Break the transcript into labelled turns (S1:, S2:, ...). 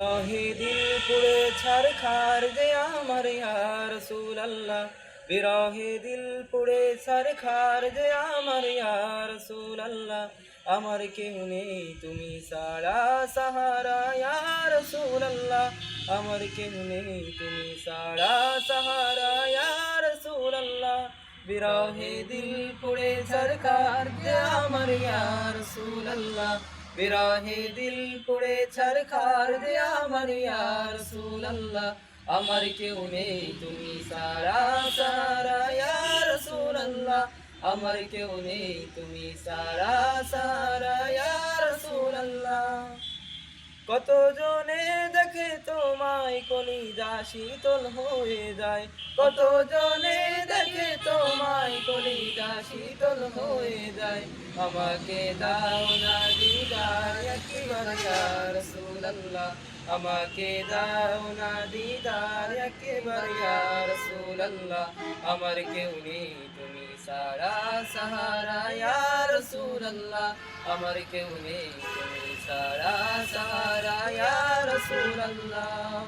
S1: বিরহে দিল পুড়ে ছারখার যে আমার ইয়া রাসূলুল্লাহ, বিরহে দিল পুড়ে ছারখার যে আমার ইয়া রাসূলুল্লাহ। আমার কেউ নেই তুমি ছাড়া সাহারা ইয়া রাসূলুল্লাহ, আমার কেউ নেই তুমি ছাড়া সাহারা ইয়া রাসূলুল্লাহ। বিরহে দিল পুড়ে ছারখার যে আমার ইয়া রাসূলুল্লাহ, বিরহে দিল পুড়ে ছারখার যে আমার ইয়া রাসূলুল্লাহ। আমার কেউ নেই তুমি ছাড়া সাহারা ইয়া রাসূলুল্লাহ, আমার কেউ নেই তুমি ছাড়া সাহারা ইয়া রাসূলুল্লাহ। কত জনে দেখে তোমায় কলিজা শীতল হয়ে যায়, কত জনে দেখে তোমায় কলিজা শীতল হয়ে যায়। আমাকে দাও না দিদার একবার ইয়া রাসূলুল্লাহ, আমাকে দাও না দিদার একবার ইয়া রাসূলুল্লাহ। আমার কেউ নেই তুমি ছাড়া সাহারা ইয়া রাসূলুল্লাহ, আমার কেউ নেই তুমি ছাড়া সাহারা ইয়া রাসূলুল্লাহ।